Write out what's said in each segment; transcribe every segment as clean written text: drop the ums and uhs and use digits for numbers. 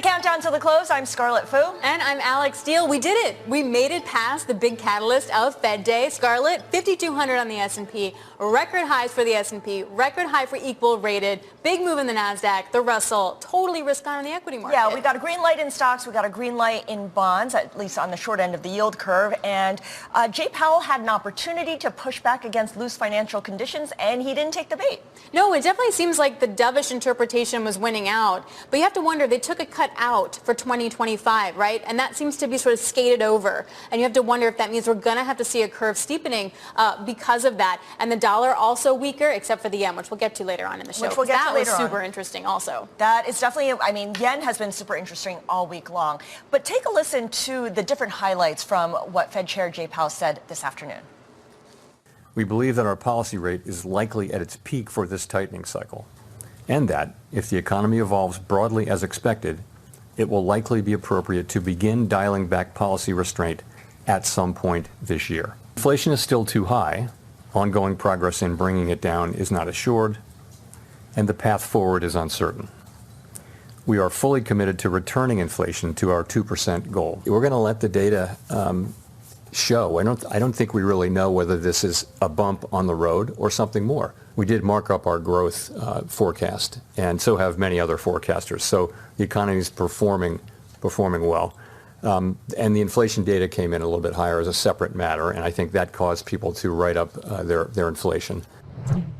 the countdown to the close. I'm Scarlett Fu. And I'm Alex Steele. We did it. We made it past the big catalyst of Fed Day. Scarlett, 5,200 on the S&P, record highs for the S&P, record high for equal rated, big move in the NASDAQ, the Russell, totally risk on in the equity market. Yeah, we got a green light in stocks. We got a green light in bonds, at least on the short end of the yield curve. And Jay Powell had an opportunity to push back against loose financial conditions, and he didn't take the bait. No, it definitely seems like the dovish interpretation was winning out. But you have to wonder, they took a cut out for 2025, right? And that seems to be sort of skated over. And you have to wonder if that means we're going to have to see a curve steepening because of that. And the dollar also weaker, except for the yen, which we'll get to later on in the show. Which we'll get to later on. That was super interesting also. That is definitely, I mean, yen has been super interesting all week long. But take a listen to the different highlights from what Fed Chair Jay Powell said this afternoon. We believe that our policy rate is likely at its peak for this tightening cycle, and that if the economy evolves broadly as expected, it will likely be appropriate to begin dialing back policy restraint at some point this year. Inflation is still too high, ongoing progress in bringing it down is not assured, and the path forward is uncertain. We are fully committed to returning inflation to our 2% goal. We're going to let the data show. I don't think we really know whether this is a bump on the road or something more. We did mark up our growth forecast, and so have many other forecasters. So the economy is performing well. And the inflation data came in a little bit higher as a separate matter, and I think that caused people to write up their inflation.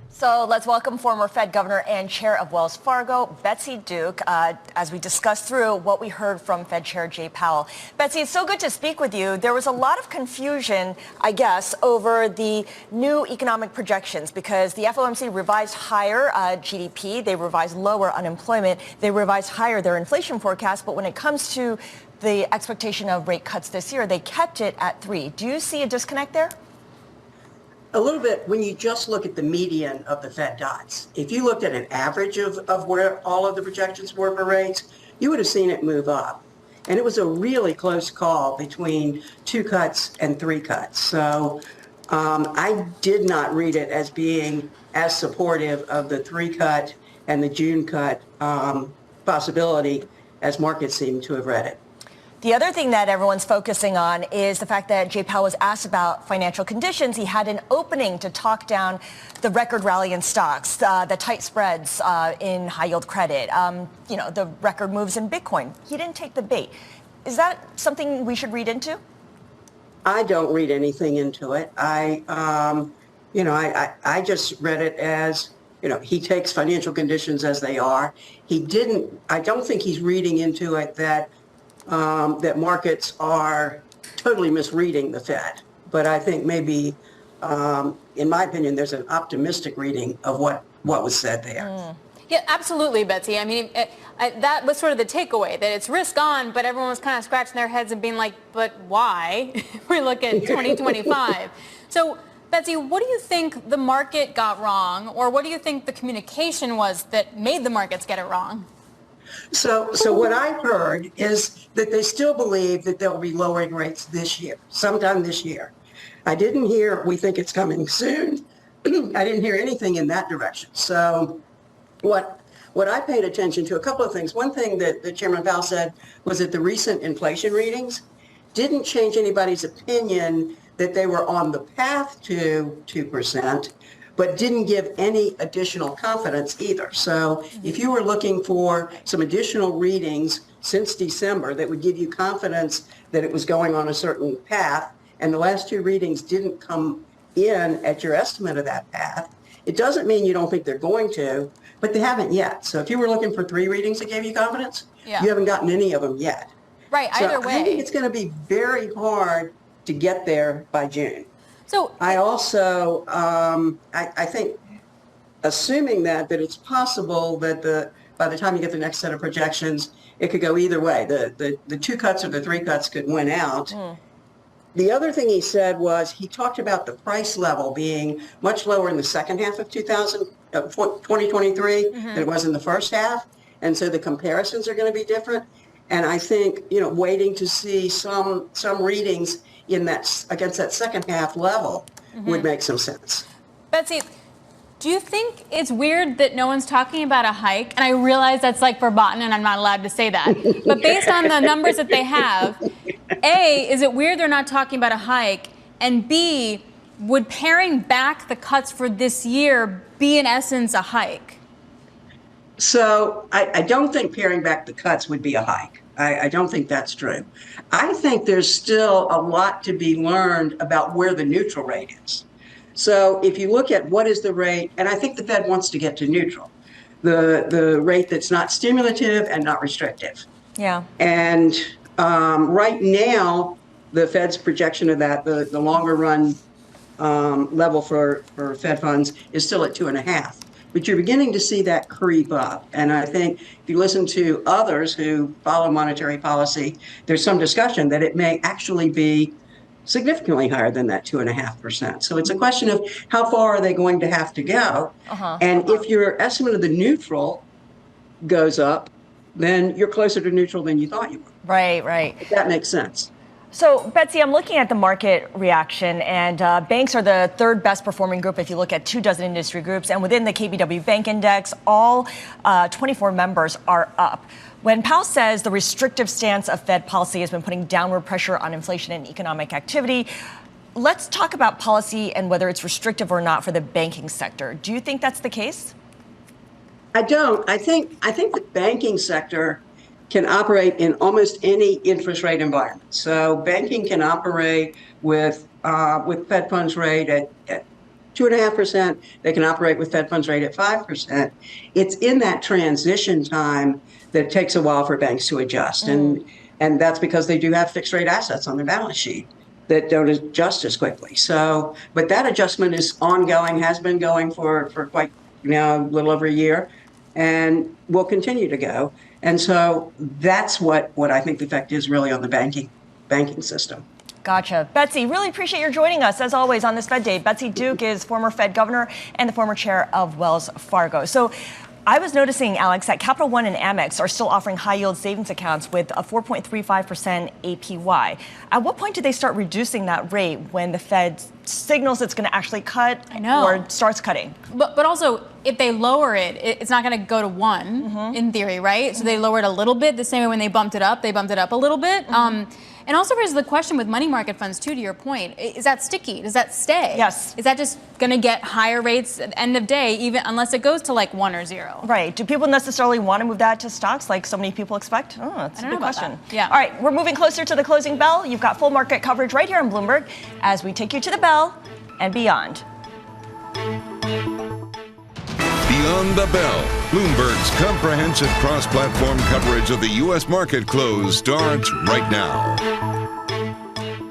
So let's welcome former Fed Governor and Chair of Wells Fargo, Betsy Duke, as we discuss through what we heard from Fed Chair Jay Powell. Betsy, it's so good to speak with you. There was a lot of confusion, I guess, over the new economic projections because the FOMC revised higher GDP, they revised lower unemployment, they revised higher their inflation forecast, but when it comes to the expectation of rate cuts this year, they kept it at 3. Do you see a disconnect there? A little bit when you just look at the median of the Fed dots. If you looked at an average of where all of the projections were for rates, you would have seen it move up. And it was a really close call between 2 cuts and 3 cuts. So I did not read it as being as supportive of the 3 cut and the June cut possibility as markets seem to have read it. The other thing that everyone's focusing on is the fact that Jay Powell was asked about financial conditions. He had an opening to talk down the record rally in stocks, the tight spreads in high yield credit, the record moves in Bitcoin. He didn't take the bait. Is that something we should read into? I don't read anything into it. I just read it as, he takes financial conditions as they are. I don't think he's reading into it that markets are totally misreading the Fed. But I think maybe, in my opinion, there's an optimistic reading of what was said there. Yeah, absolutely, Betsy. I mean, that was sort of the takeaway, that it's risk on, but everyone was kind of scratching their heads and being like, but why? We look at 2025. So, Betsy, what do you think the market got wrong, or what do you think the communication was that made the markets get it wrong? So what I heard is that they still believe that they'll be lowering rates this year, sometime this year. I didn't hear, we think it's coming soon. I didn't hear anything in that direction. So what I paid attention to, a couple of things. One thing that Chairman Powell said was that the recent inflation readings didn't change anybody's opinion that they were on the path to 2%. But didn't give any additional confidence either. So if you were looking for some additional readings since December that would give you confidence that it was going on a certain path, and the last 2 readings didn't come in at your estimate of that path, it doesn't mean you don't think they're going to, but they haven't yet. So if you were looking for 3 readings that gave you confidence, you haven't gotten any of them yet. Right, either way. I think it's going to be very hard to get there by June. So I also, I think, assuming that it's possible that by the time you get the next set of projections, it could go either way. The 2 cuts or the 3 cuts could win out. The other thing he said was he talked about the price level being much lower in the second half of 2023 than it was in the first half. And so the comparisons are going to be different. And I think, waiting to see some readings in that against that second half level would make some sense. Betsy, Do you think it's weird that no one's talking about a hike? And I realize that's like verboten and I'm not allowed to say that. But based on the numbers that they have, A, is it weird they're not talking about a hike? And B, would paring back the cuts for this year be in essence a hike? So I don't think paring back the cuts would be a hike. I don't think that's true. I think there's still a lot to be learned about where the neutral rate is. So if you look at what is the rate, and I think the Fed wants to get to neutral, the rate that's not stimulative and not restrictive. Yeah. And right now, the Fed's projection of that, the longer run level for Fed funds is still at 2.5. But you're beginning to see that creep up. And I think if you listen to others who follow monetary policy, there's some discussion that it may actually be significantly higher than that 2.5%. So it's a question of how far are they going to have to go? And if your estimate of the neutral goes up, then you're closer to neutral than you thought you were. Right. If that makes sense. So, Betsy, I'm looking at the market reaction, and banks are the third best performing group if you look at 24 industry groups. And within the KBW Bank Index, all 24 members are up. When Powell says the restrictive stance of Fed policy has been putting downward pressure on inflation and economic activity, let's talk about policy and whether it's restrictive or not for the banking sector. Do you think that's the case? I don't. I think the banking sector can operate in almost any interest rate environment. So banking can operate with Fed funds rate at 2.5%. They can operate with Fed funds rate at 5%. It's in that transition time that it takes a while for banks to adjust. And that's because they do have fixed rate assets on their balance sheet that don't adjust as quickly. So, but that adjustment is ongoing, has been going for quite now a little over a year, and will continue to go. And so that's what I think the effect is really on the banking system. Gotcha. Betsy, really appreciate your joining us, as always, on this Fed Day. Betsy Duke is former Fed governor and the former chair of Wells Fargo. So I was noticing, Alex, that Capital One and Amex are still offering high-yield savings accounts with a 4.35% APY. At what point do they start reducing that rate when the Fed signals it's going to actually cut or starts cutting? But also, if they lower it, it's not going to go to 1 in theory, right? So they lower it a little bit. The same way when they bumped it up a little bit. And also raises the question with money market funds, too, to your point. Is that sticky? Does that stay? Yes. Is that just going to get higher rates at the end of day, even unless it goes to like 1 or 0? Right. Do people necessarily want to move that to stocks like so many people expect? Oh, that's a good question. Yeah. All right. We're moving closer to the closing bell. You've got full market coverage right here on Bloomberg as we take you to the bell and beyond. Beyond the Bell, Bloomberg's comprehensive cross-platform coverage of the U.S. market close starts right now.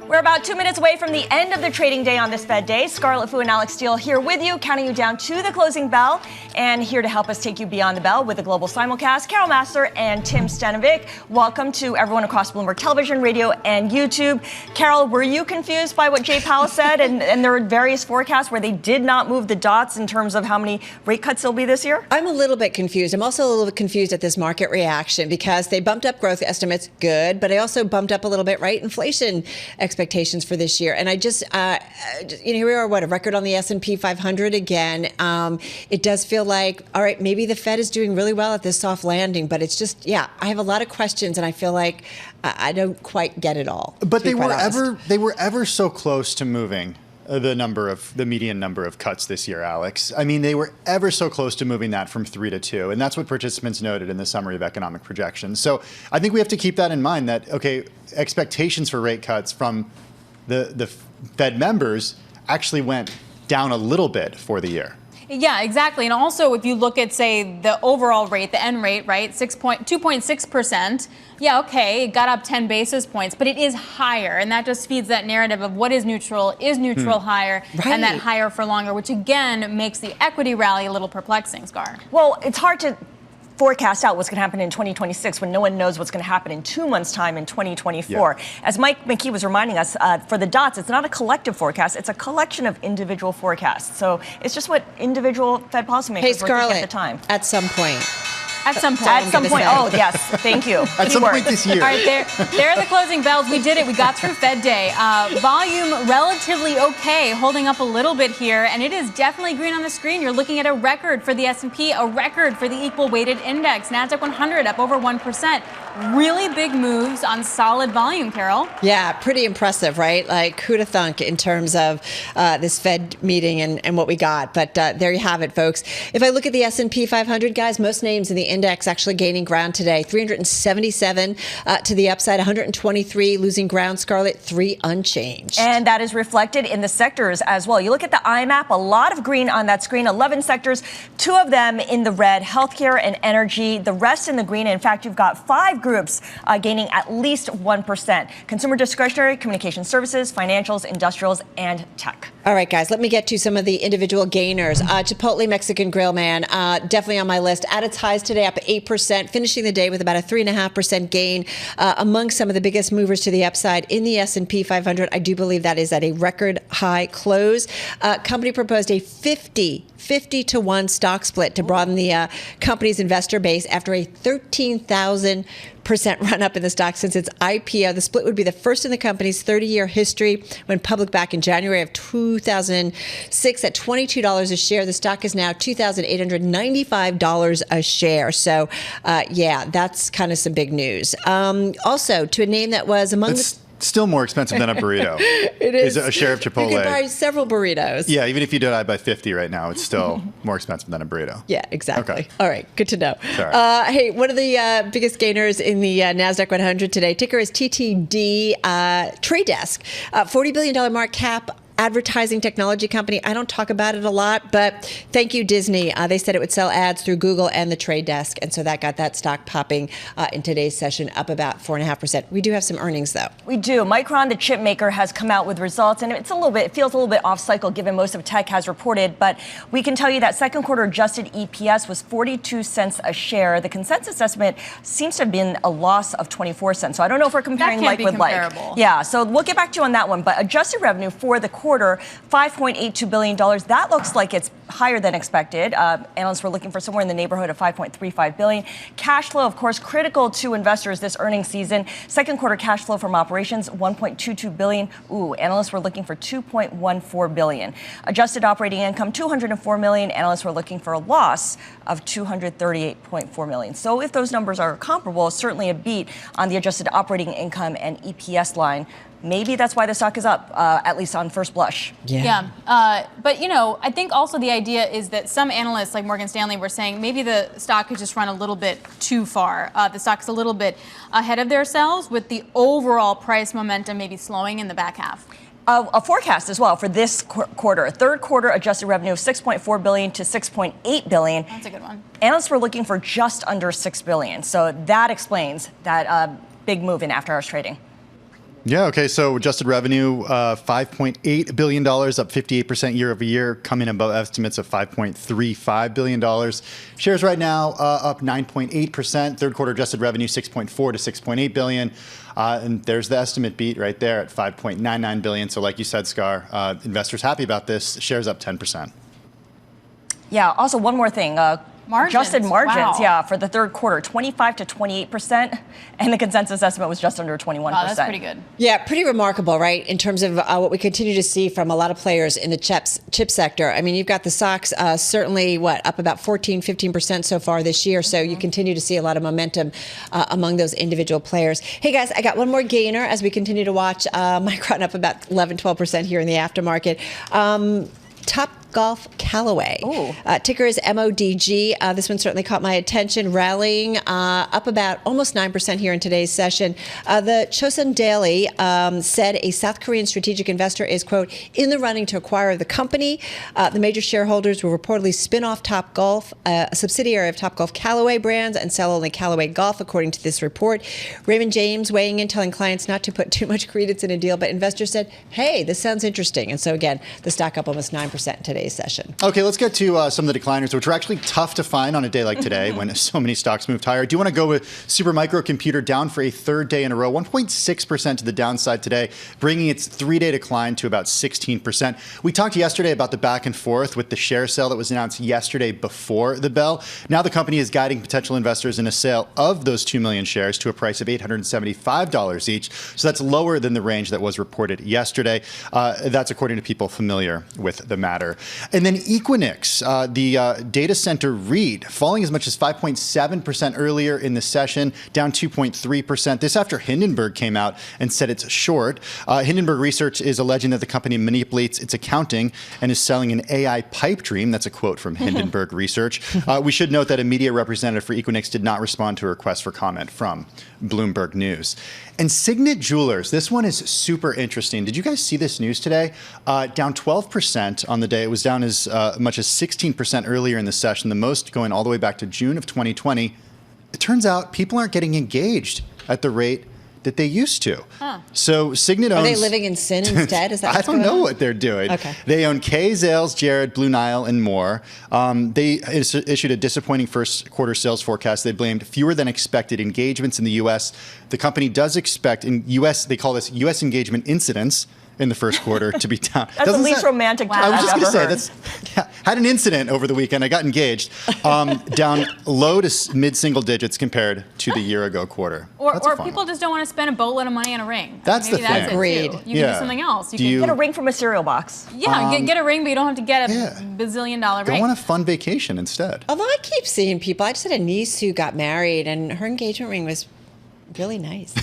We're about 2 minutes away from the end of the trading day on this Fed Day. Scarlett Fu and Alex Steele here with you, counting you down to the closing bell. And here to help us take you beyond the bell with the global simulcast, Carol Master and Tim Stanovic. Welcome to everyone across Bloomberg Television, radio, and YouTube. Carol, were you confused by what Jay Powell said? And there were various forecasts where they did not move the dots in terms of how many rate cuts there'll be this year? I'm a little bit confused. I'm also a little bit confused at this market reaction because they bumped up growth estimates, good, but I also bumped up a little bit, right, inflation expectations for this year. And I just, here we are, a record on the S&P 500 again. It does feel like, all right, maybe the Fed is doing really well at this soft landing, but it's just, I have a lot of questions, and I feel like I don't quite get it all. But they were ever so close to moving the median number of cuts this year, Alex. I mean, they were ever so close to moving that from 3 to 2, and that's what participants noted in the summary of economic projections. So I think we have to keep that in mind that, okay, expectations for rate cuts from the Fed members actually went down a little bit for the year. Yeah, exactly. And also, if you look at, say, the overall rate, the end rate, right, 2.6%, yeah, okay, it got up 10 basis points, but it is higher. And that just feeds that narrative of what is neutral higher, and that higher for longer, which again makes the equity rally a little perplexing, Scar. Well, it's hard to forecast out what's going to happen in 2026 when no one knows what's going to happen in 2 months' time in 2024. Yeah. As Mike McKee was reminding us, for the dots, it's not a collective forecast. It's a collection of individual forecasts. So it's just what individual Fed policymakers were thinking at the time. At some point. At some point. At some point. Oh, yes. Thank you. At some point this year. All right, there are the closing bells. We did it. We got through Fed Day. Volume relatively okay, holding up a little bit here, and it is definitely green on the screen. You're looking at a record for the S&P, a record for the equal weighted index. NASDAQ 100 up over 1%. Really big moves on solid volume, Carol. Yeah, pretty impressive, right? Like, who'd have thunk in terms of this Fed meeting and what we got. But there you have it, folks. If I look at the S&P 500, guys, most names in the index actually gaining ground today. 377 to the upside, 123 losing ground. Scarlett, 3 unchanged. And that is reflected in the sectors as well. You look at the IMAP, a lot of green on that screen, 11 sectors, 2 of them in the red, healthcare and energy, the rest in the green. In fact, you've got 5 groups gaining at least 1%. Consumer discretionary, communication services, financials, industrials, and tech. All right, guys, let me get to some of the individual gainers. Chipotle Mexican Grill, man, definitely on my list. At its highs today, up 8%, finishing the day with about a 3.5% gain. Among some of the biggest movers to the upside in the S&P 500, I do believe that is at a record high close. Company proposed a 50-to-1 stock split to broaden the company's investor base after a 13,000% run up in the stock since its IPO. The split would be the first in the company's 30-year history. Went public back in January of 2006 at $22 a share. The stock is now $2,895 a share. So, yeah, that's kind of some big news. Also, to a name that was among the... Still more expensive than a burrito. It is. A share of Chipotle. You could buy several burritos. Yeah, even if you divide by 50 right now, it's still more expensive than a burrito. Yeah, exactly. Okay. All right, good to know. Sorry. Hey, one of the biggest gainers in the NASDAQ 100 today, ticker is TTD. Trade Desk, $40 billion market cap. Advertising technology company. I don't talk about it a lot, but thank you, Disney. They said it would sell ads through Google and the Trade Desk, and so that got that stock popping in today's session, up about 4.5%. We do have some earnings, though. We do. Micron, the chip maker, has come out with results, and it feels a little bit off cycle given most of tech has reported, but we can tell you that second quarter adjusted EPS was 42 cents a share. The consensus estimate seems to have been a loss of 24 cents. So I don't know if we're comparing like with like. Yeah, so we'll get back to you on that one, but adjusted revenue for the quarter, $5.82 billion. That looks like it's higher than expected. Analysts were looking for somewhere in the neighborhood of $5.35 billion. Cash flow, of course, critical to investors this earnings season. Second quarter cash flow from operations, $1.22 billion. Analysts were looking for $2.14 billion. Adjusted operating income, $204 million. Analysts were looking for a loss of $238.4 million. So if those numbers are comparable, certainly a beat on the adjusted operating income and EPS line. Maybe that's why the stock is up, at least on first blush. Yeah. But, I think also the idea is that some analysts like Morgan Stanley were saying maybe the stock could just run a little bit too far. The stock's a little bit ahead of themselves with the overall price momentum maybe slowing in the back half. A forecast as well for this quarter. Third quarter adjusted revenue of $6.4 billion to $6.8 billion. That's a good one. Analysts were looking for just under $6 billion. So that explains that big move in after hours trading. Yeah, okay, so adjusted revenue, $5.8 billion, up 58% year over year, coming above estimates of $5.35 billion. Shares right now up 9.8%. Third quarter adjusted revenue, $6.4 to $6.8 billion. And there's the estimate beat right there at $5.99 billion. So like you said, Scar, investors happy about this. Shares up 10%. Yeah, also one more thing. Adjusted margins, wow. Yeah, for the third quarter, 25 to 28%, and the consensus estimate was just under 21%. Wow, that's pretty good. Yeah, pretty remarkable, right, in terms of what we continue to see from a lot of players in the chip sector. I mean, you've got the stocks certainly, up about 14, 15% so far this year, so you continue to see a lot of momentum among those individual players. Hey, guys, I got one more gainer as we continue to watch Micron up about 11, 12% here in the aftermarket. Topgolf Callaway. Ticker is MODG. This one certainly caught my attention, rallying up about almost 9% here in today's session. The Chosun Daily said a South Korean strategic investor is, quote, in the running to acquire the company. The major shareholders will reportedly spin off Topgolf, a subsidiary of Topgolf Callaway brands, and sell only Callaway Golf, according to this report. Raymond James weighing in, telling clients not to put too much credence in a deal, but investors said, hey, this sounds interesting. And so, again, the stock up almost 9% today. today's session. Okay, let's get to some of the decliners, which are actually tough to find on a day like today when so many stocks moved higher. Do you want to go with Supermicro Computer down for a third day in a row, 1.6% to the downside today, bringing its three-day decline to about 16%. We talked yesterday about the back and forth with the share sale that was announced yesterday before the bell. Now the company is guiding potential investors in a sale of those 2 million shares to a price of $875 each. So that's lower than the range that was reported yesterday. That's according to people familiar with the matter. And then Equinix, the data center REIT, falling as much as 5.7% earlier in the session, down 2.3%. This after Hindenburg came out and said it's short. Hindenburg Research is alleging that the company manipulates its accounting and is selling an AI pipe dream. That's a quote from Hindenburg Research. We should note that a media representative for Equinix did not respond to a request for comment from Bloomberg News. And Signet Jewelers, this one is super interesting. Did you guys see this news today? Down 12% on the day. It was down as much as 16% earlier in the session, the most going all the way back to June of 2020. It turns out people aren't getting engaged at the rate that they used to. So Signet owns... Are they living in sin instead? Is that I don't know what they're doing. Okay. They own Kay, Zales, Jared, Blue Nile, and more. They issued a disappointing first quarter sales forecast. They blamed fewer than expected engagements in the U.S. The company does expect, in U.S., they call this U.S. engagement incidents in the first quarter to be down. That's the least romantic term I was I've just going to ever say, heard. had an incident over the weekend. I got engaged. Down low to mid-single digits compared to the year-ago quarter. Or fun people one. just don't want to spend a boatload of money on a ring. That's Maybe the thing. That's it, Agreed. too. You can do something else. Get a ring from a cereal box. Get a ring, but you don't have to get a bazillion-dollar Go ring. on a fun vacation instead. Although I keep seeing people, I just had a niece who got married and her engagement ring was really nice.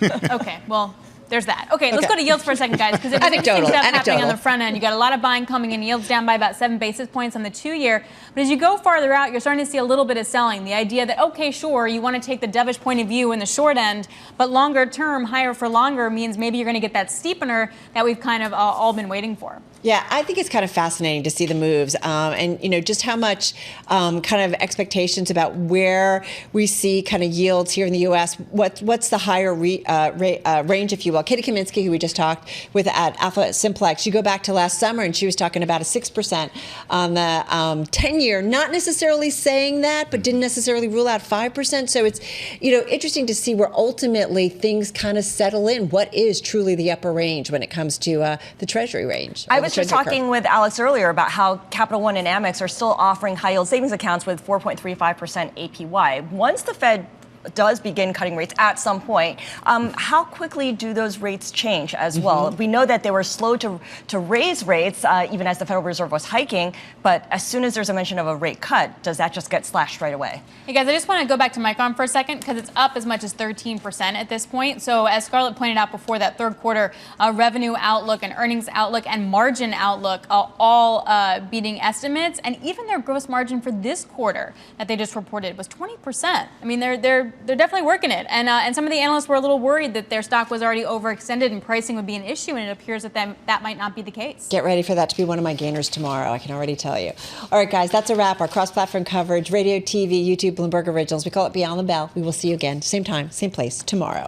Okay, well, there's that. Okay, let's go to yields for a second, guys, because there's interesting stuff happening on the front end. You got a lot of buying coming in, yields down by about 7 basis points on the 2-year. But as you go farther out, you're starting to see a little bit of selling. The idea that, okay, sure, you want to take the dovish point of view in the short end, but longer term, higher for longer means maybe you're going to get that steepener that we've kind of all been waiting for. Yeah, I think it's kind of fascinating to see the moves and, just how much kind of expectations about where we see kind of yields here in the U.S. What's the higher range, if you will. Katie Kaminsky, who we just talked with at Alpha Simplex, you go back to last summer and she was talking about a 6% on the 10-year, not necessarily saying that, but didn't necessarily rule out 5%. So it's, interesting to see where ultimately things kind of settle in. What is truly the upper range when it comes to the Treasury range? I was just talking with Alex earlier about how Capital One and Amex are still offering high-yield savings accounts with 4.35% APY. Once the Fed does begin cutting rates at some point, how quickly do those rates change as well? We know that they were slow to raise rates even as the Federal Reserve was hiking, but as soon as there's a mention of a rate cut, does that just get slashed right away? Hey guys, I just want to go back to Micron for a second because it's up as much as 13% at this point. So as Scarlett pointed out before, that third quarter revenue outlook and earnings outlook and margin outlook all beating estimates, and even their gross margin for this quarter that they just reported was 20%. I mean, they're definitely working it. And some of the analysts were a little worried that their stock was already overextended and pricing would be an issue, and it appears that that might not be the case. Get ready for that to be one of my gainers tomorrow. I can already tell you. All right, guys, that's a wrap. Our cross-platform coverage, radio, TV, YouTube, Bloomberg Originals. We call it Beyond the Bell. We will see you again, same time, same place, tomorrow.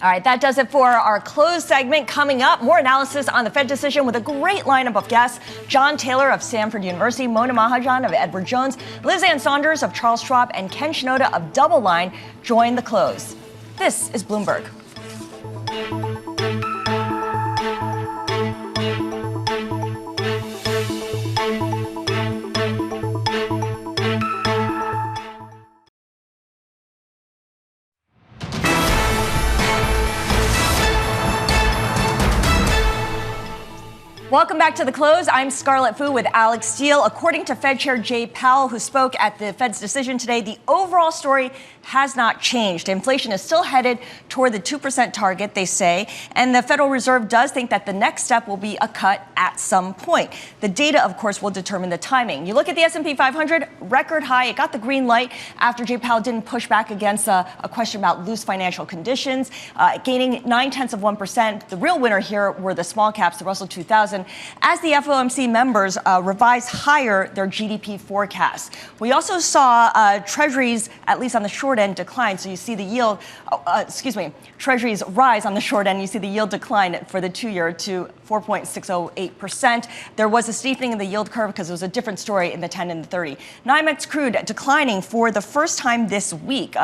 All right, that does it for our closed segment. Coming up, more analysis on the Fed decision with a great lineup of guests. John Taylor of Stanford University, Mona Mahajan of Edward Jones, Liz Ann Saunders of Charles Schwab, and Ken Shinoda of Doubleline join the close. This is Bloomberg. Welcome back to The Close. I'm Scarlett Fu with Alex Steele. According to Fed Chair Jay Powell, who spoke at the Fed's decision today, the overall story has not changed. Inflation is still headed toward the 2% target, they say, and the Federal Reserve does think that the next step will be a cut at some point. The data, of course, will determine the timing. You look at the S&P 500, record high. It got the green light after Jay Powell didn't push back against a question about loose financial conditions, gaining 0.9%. The real winner here were the small caps, the Russell 2000, as the FOMC members revised higher their GDP forecast. We also saw treasuries, at least on the short end, decline. So you see the yield, treasuries rise on the short end. You see the yield decline for the 2-year to 4.608%. There was a steepening in the yield curve because it was a different story in the 10 and the 30. NYMEX crude declining for the first time this week.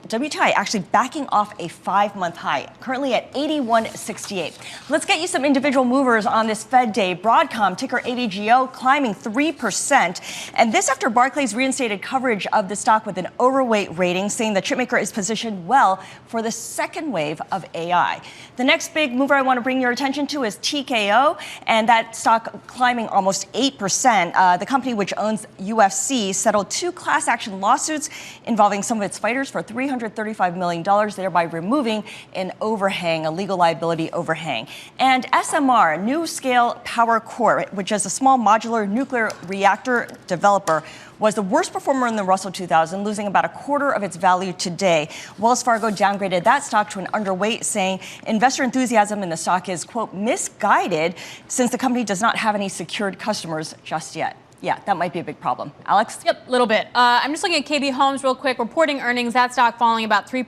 WTI actually backing off a 5-month high, currently at 81.68. Let's get you some individual movers on this Fed day. Broadcom, ticker AVGO, climbing 3%. And this after Barclays reinstated coverage of the stock with an overweight rating, saying the chipmaker is positioned well for the second wave of AI. The next big mover I want to bring your attention to is TKO, and that stock climbing almost 8%. The company, which owns UFC, settled 2 class action lawsuits involving some of its fighters for $335 million, thereby removing an overhang, a legal liability overhang. And SMR, New Scale Power Corp, which is a small modular nuclear reactor developer, was the worst performer in the Russell 2000, losing about a quarter of its value today. Wells Fargo downgraded that stock to an underweight, saying investor enthusiasm in the stock is, quote, misguided since the company does not have any secured customers just yet. Yeah, that might be a big problem. Alex? Yep, a little bit. I'm just looking at KB Homes real quick, reporting earnings. That stock falling about 3%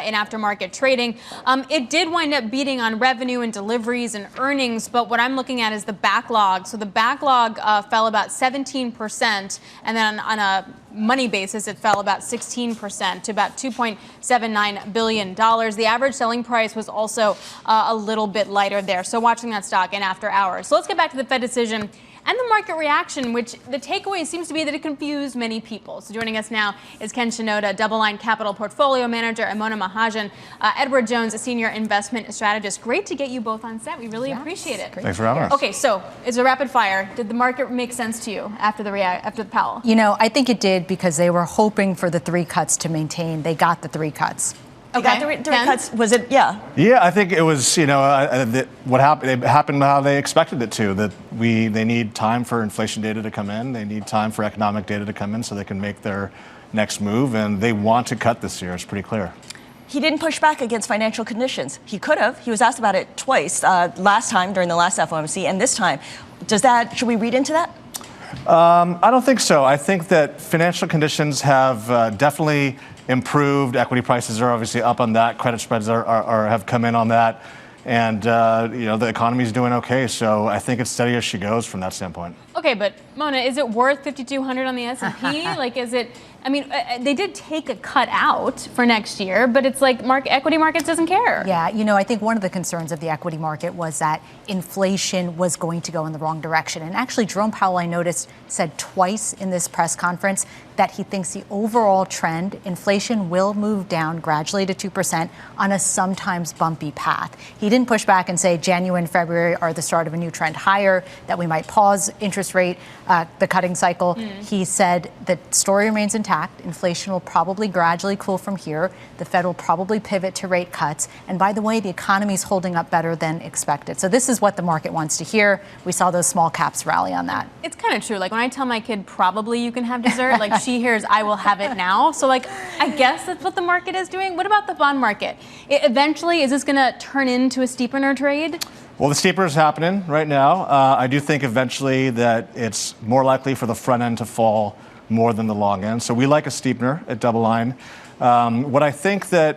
in aftermarket trading. It did wind up beating on revenue and deliveries and earnings, but what I'm looking at is the backlog. So the backlog fell about 17%, and then on a money basis, it fell about 16% to about $2.79 billion. The average selling price was also a little bit lighter there. So watching that stock in after hours. So let's get back to the Fed decision and the market reaction, which the takeaway seems to be that it confused many people. So joining us now is Ken Shinoda, Doubleline Capital Portfolio Manager, and Mona Mahajan, Edward Jones, a Senior Investment Strategist. Great to get you both on set. We really appreciate it. Thanks for having us. Okay, so it's a rapid fire. Did the market make sense to you after the Powell? You know, I think it did because they were hoping for the 3 cuts to maintain. They got the 3 cuts. Okay. Got the cuts. Was it? Yeah. Yeah, I think it was. What happened? It happened how they expected it to. That they need time for inflation data to come in. They need time for economic data to come in so they can make their next move. And they want to cut this year. It's pretty clear. He didn't push back against financial conditions. He could have. He was asked about it twice last time during the last FOMC, and this time. Should we read into that? I don't think so. I think that financial conditions have definitely improved. Equity prices are obviously up on that. Credit spreads have come in on that. And, the economy is doing okay. So I think it's steady as she goes from that standpoint. Okay, but Mona, is it worth 5,200 on the S&P? Is it? I mean, they did take a cut out for next year, but it's like equity markets doesn't care. Yeah, I think one of the concerns of the equity market was that inflation was going to go in the wrong direction. And actually, Jerome Powell, I noticed, said twice in this press conference that he thinks the overall trend, inflation will move down gradually to 2% on a sometimes bumpy path. He didn't push back and say January and February are the start of a new trend higher, that we might pause interest rate, the cutting cycle. He said the story remains intact. Inflation will probably gradually cool from here. The Fed will probably pivot to rate cuts. And by the way, the economy is holding up better than expected. So this is what the market wants to hear. We saw those small caps rally on that. It's kind of true. Like when I tell my kid, probably you can have dessert, she hears, I will have it now. So I guess that's what the market is doing. What about the bond market? Eventually, is this going to turn into a steepener trade? Well, the steepener is happening right now. I do think eventually that it's more likely for the front end to fall more than the long end. So we like a steepener at Doubleline. What I think that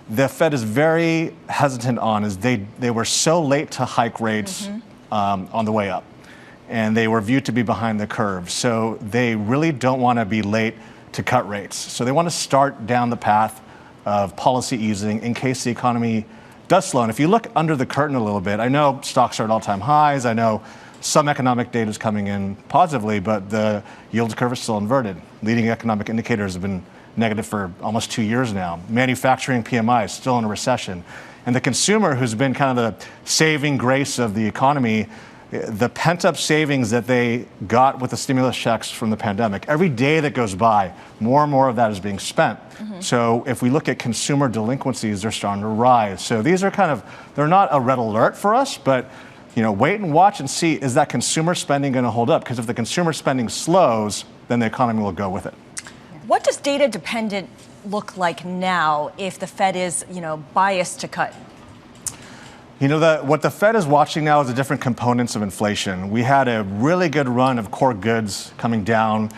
the Fed is very hesitant on is they were so late to hike rates on the way up. And they were viewed to be behind the curve. So they really don't want to be late to cut rates. So they want to start down the path of policy easing in case the economy does slow. And if you look under the curtain a little bit, I know stocks are at all-time highs. I know some economic data is coming in positively, but the yield curve is still inverted. Leading economic indicators have been negative for almost 2 years now. Manufacturing PMI is still in a recession. And the consumer, who's been kind of the saving grace of the economy, the pent-up savings that they got with the stimulus checks from the pandemic, every day that goes by, more and more of that is being spent. So if we look at consumer delinquencies, they're starting to rise. So these are they're not a red alert for us, but wait and watch and see, is that consumer spending going to hold up? Because if the consumer spending slows, then the economy will go with it. What does data dependent look like now if the Fed is, biased to cut? You know, what the Fed is watching now is the different components of inflation. We had a really good run of core goods coming down,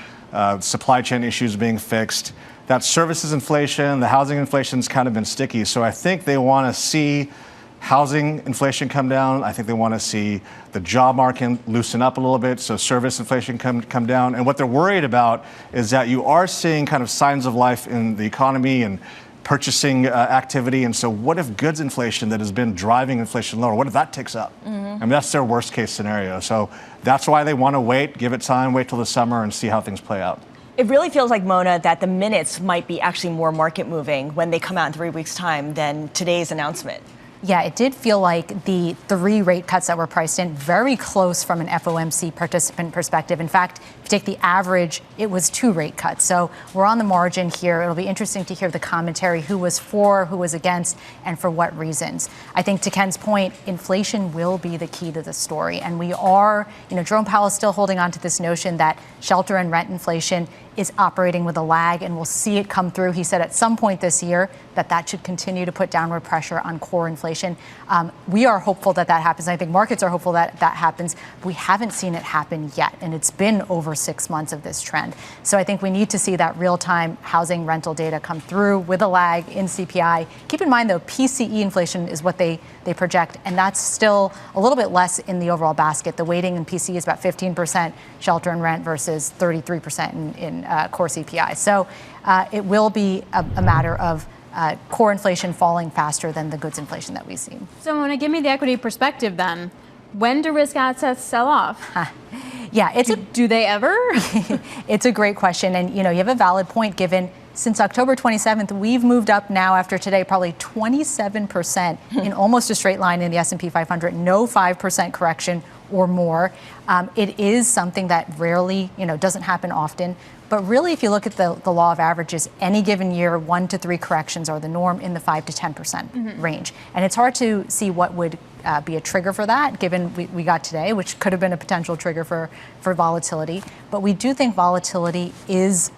supply chain issues being fixed. That services inflation, the housing inflation's kind of been sticky. So I think they want to see housing inflation come down. I think they want to see the job market loosen up a little bit, so service inflation come down. And what they're worried about is that you are seeing kind of signs of life in the economy and purchasing activity. And so what if goods inflation that has been driving inflation lower, what if that ticks up? I mean, that's their worst case scenario. So that's why they want to wait, give it time, wait till the summer and see how things play out. It really feels like, Mona, that the minutes might be actually more market moving when they come out in 3 weeks' time than today's announcement. Yeah, it did feel like the 3 rate cuts that were priced in very close from an FOMC participant perspective. In fact, if you take the average, it was 2 rate cuts. So we're on the margin here. It'll be interesting to hear the commentary, who was for, who was against, and for what reasons. I think to Ken's point, inflation will be the key to the story. And we are, Jerome Powell is still holding on to this notion that shelter and rent inflation is operating with a lag, and we'll see it come through. He said at some point this year that should continue to put downward pressure on core inflation. We are hopeful that happens. I think markets are hopeful that happens. We haven't seen it happen yet, and it's been over 6 months of this trend. So I think we need to see that real-time housing rental data come through with a lag in CPI. Keep in mind, though, PCE inflation is what they project, and that's still a little bit less in the overall basket. The weighting in PCE is about 15% shelter and rent versus 33% in core CPI. So it will be a matter of core inflation falling faster than the goods inflation that we've seen. So, Mona, give me the equity perspective then. When do risk assets sell off? Yeah, do they ever? It's a great question, and you have a valid point given. Since October 27th, we've moved up now after today probably 27% in almost a straight line in the S&P 500, no 5% correction or more. It is something that rarely, doesn't happen often. But really, if you look at the law of averages, any given year, 1 to 3 corrections are the norm in the 5 to 10% range. And it's hard to see what would be a trigger for that, given we got today, which could have been a potential trigger for volatility. But we do think volatility is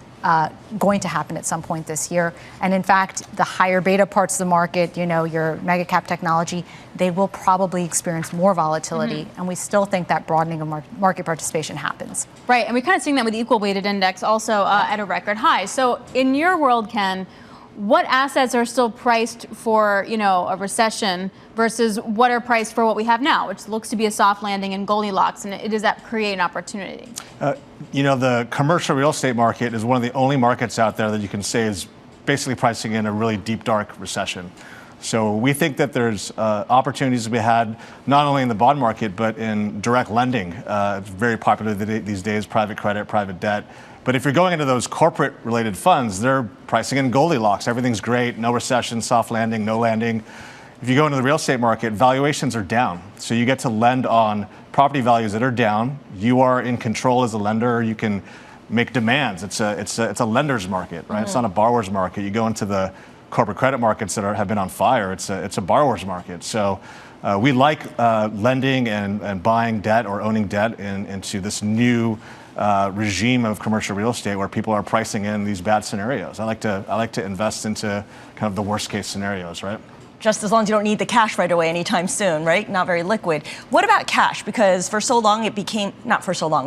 going to happen at some point this year. And in fact, the higher beta parts of the market, your mega cap technology, they will probably experience more volatility. And we still think that broadening of market participation happens. Right. And we're kind of seeing that with the equal weighted index also at a record high. So in your world, Ken, what assets are still priced for, a recession versus what are priced for what we have now, which looks to be a soft landing in Goldilocks? And does that create an opportunity? The commercial real estate market is one of the only markets out there that you can say is basically pricing in a really deep, dark recession. So we think that there's opportunities to be had not only in the bond market, but in direct lending. It's very popular these days, private credit, private debt. But if you're going into those corporate-related funds, they're pricing in Goldilocks. Everything's great, no recession, soft landing, no landing. If you go into the real estate market, valuations are down. So you get to lend on property values that are down. You are in control as a lender. You can make demands. It's a lender's market, right? It's not a borrower's market. You go into the corporate credit markets that have been on fire. It's a borrower's market. So we like lending and buying debt or owning debt into this new regime of commercial real estate where people are pricing in these bad scenarios. I like to invest into kind of the worst case scenarios, right? Just as long as you don't need the cash right away anytime soon, right? Not very liquid. What about cash? Because for so long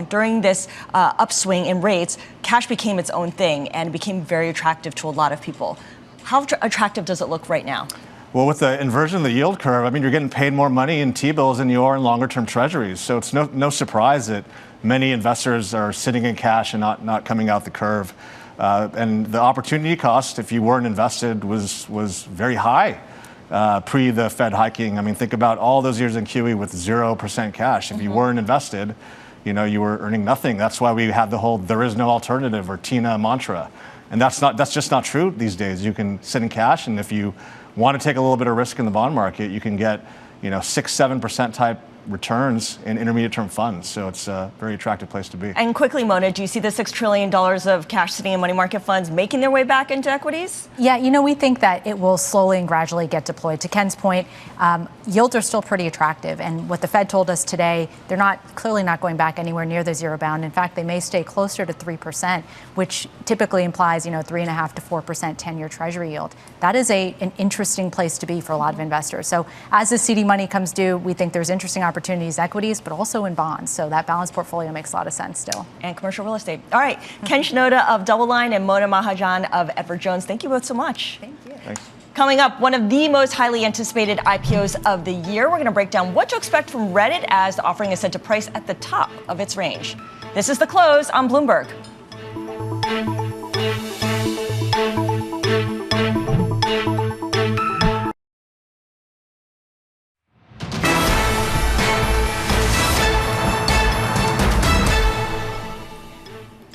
during this upswing in rates, cash became its own thing and became very attractive to a lot of people. How attractive does it look right now? Well, with the inversion of the yield curve, you're getting paid more money in T-bills than you are in longer-term treasuries. So it's no surprise that many investors are sitting in cash and not coming out the curve. And the opportunity cost, if you weren't invested, was very high pre the Fed hiking. Think about all those years in QE with 0% cash. If you weren't invested, you were earning nothing. That's why we had the whole "there is no alternative" or TINA mantra. And that's just not true these days. You can sit in cash, and if you want to take a little bit of risk in the bond market, you can get 6-7% type returns in intermediate-term funds. So it's a very attractive place to be. And quickly, Mona, do you see the $6 trillion of cash sitting in money market funds making their way back into equities? Yeah, we think that it will slowly and gradually get deployed. To Ken's point, yields are still pretty attractive. And what the Fed told us today, they're clearly not going back anywhere near the zero bound. In fact, they may stay closer to 3%, which typically implies, 3.5% to 4% 10-year Treasury yield. That is an interesting place to be for a lot of investors. So as the CD money comes due, we think there's interesting opportunities, equities, but also in bonds. So that balanced portfolio makes a lot of sense still. And commercial real estate. All right. Ken Shinoda of Doubleline and Mona Mahajan of Edward Jones. Thank you both so much. Thank you. Thanks. Coming up, one of the most highly anticipated IPOs of the year. We're going to break down what to expect from Reddit as the offering is set to price at the top of its range. This is The Close on Bloomberg.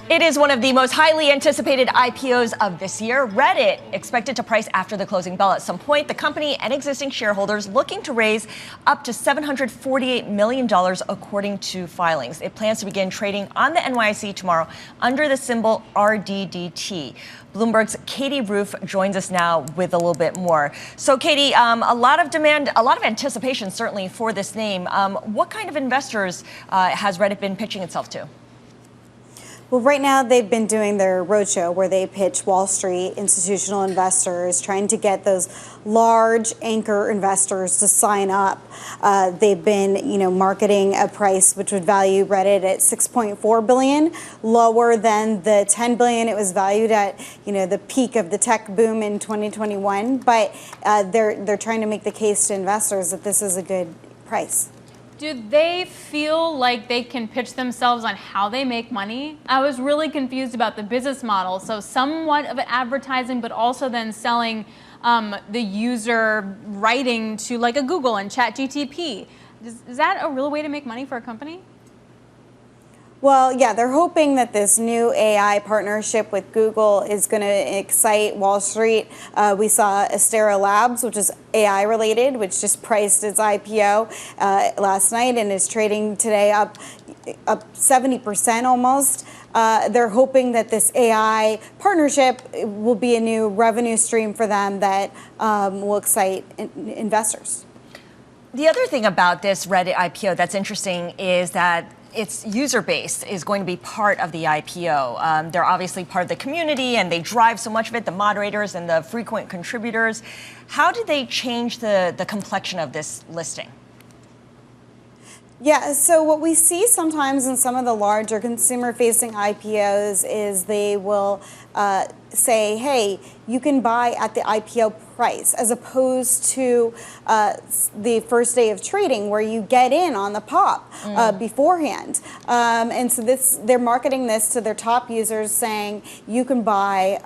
It is one of the most highly anticipated IPOs of this year. Reddit expected to price after the closing bell at some point. The company and existing shareholders looking to raise up to $748 million, according to filings. It plans to begin trading on the NYSE tomorrow under the symbol RDDT. Bloomberg's Katie Roof joins us now with a little bit more. So, Katie, a lot of demand, a lot of anticipation, certainly, for this name. What kind of investors has Reddit been pitching itself to? Well, right now they've been doing their roadshow where they pitch Wall Street institutional investors, trying to get those large anchor investors to sign up. They've been, marketing a price which would value Reddit at $6.4 billion, lower than the $10 billion it was valued at, the peak of the tech boom in 2021. But they're trying to make the case to investors that this is a good price. Do they feel like they can pitch themselves on how they make money? I was really confused about the business model. So somewhat of an advertising, but also then selling the user writing to like a Google and ChatGTP. Is that a real way to make money for a company? Well, yeah, they're hoping that this new AI partnership with Google is going to excite Wall Street. We saw Astera Labs, which is AI related, which just priced its IPO last night and is trading today up 70% almost. They're hoping that this AI partnership will be a new revenue stream for them that will excite investors. The other thing about this Reddit IPO that's interesting is that its user base is going to be part of the IPO. They're obviously part of the community and they drive so much of it, the moderators and the frequent contributors. How did they change the complexion of this listing? Yeah, so what we see sometimes in some of the larger consumer-facing IPOs is they will say, hey, you can buy at the IPO price, as opposed to the first day of trading where you get in on the pop beforehand. And so they're marketing this to their top users saying you can buy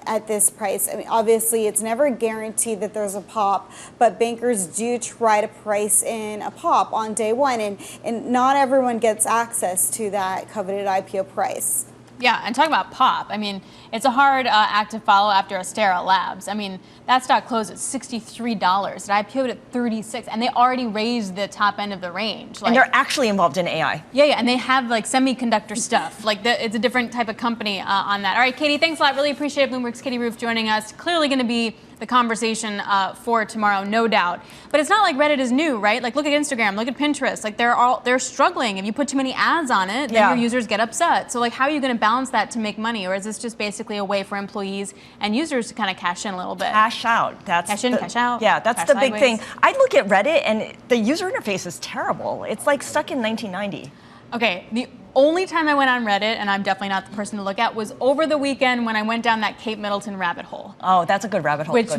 at this price. I mean, obviously, it's never guaranteed that there's a pop, but bankers do try to price in a pop on day one, and not everyone gets access to that coveted IPO price. Yeah, and talking about pop, I mean, it's a hard act to follow after Astera Labs. I mean, that stock closed at $63. It IPO'd at $36, and they already raised the top end of the range. And they're actually involved in AI. Yeah, and they have like semiconductor stuff. It's a different type of company on that. All right, Katie, thanks a lot. Really appreciate Bloomberg's Katie Roof joining us. Clearly going to be the conversation for tomorrow, no doubt. But it's not like Reddit is new, right? Like, look at Instagram, look at Pinterest. Like, they're struggling. If you put too many ads on it, then your users get upset. So, like, how are you going to balance that to make money? Or is this just basically a way for employees and users to kind of cash in a little bit? Cash out. Cash in, cash out. Yeah, that's the big thing. I look at Reddit, and the user interface is terrible. It's like stuck in 1990. Okay, the only time I went on Reddit, and I'm definitely not the person to look at, was over the weekend when I went down that Kate Middleton rabbit hole. Oh, that's a good rabbit hole. And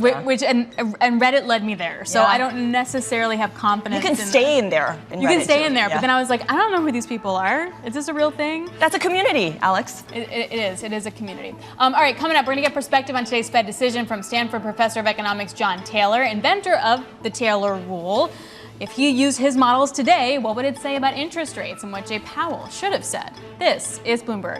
Reddit led me there. So I don't necessarily have confidence. You can stay in there. You can stay in there, but then I was like, I don't know who these people are. Is this a real thing? That's a community, Alex. It is. It is a community. All right, coming up, we're going to get perspective on today's Fed decision from Stanford professor of economics John Taylor, inventor of the Taylor rule. If he used his models today, what would it say about interest rates and what Jay Powell should have said? This is Bloomberg.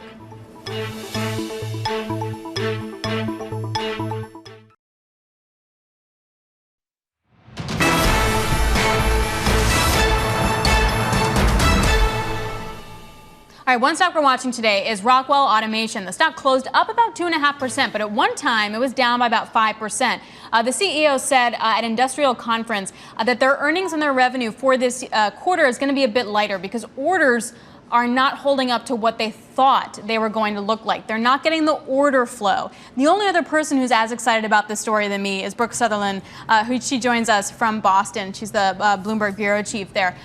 All right, one stock we're watching today is Rockwell Automation. The stock closed up about 2.5%, but at one time it was down by about 5%. The CEO said at Industrial Conference that their earnings and their revenue for this quarter is going to be a bit lighter because orders are not holding up to what they thought they were going to look like. They're not getting the order flow. The only other person who's as excited about this story than me is Brooke Sutherland, she joins us from Boston. She's the Bloomberg bureau chief there.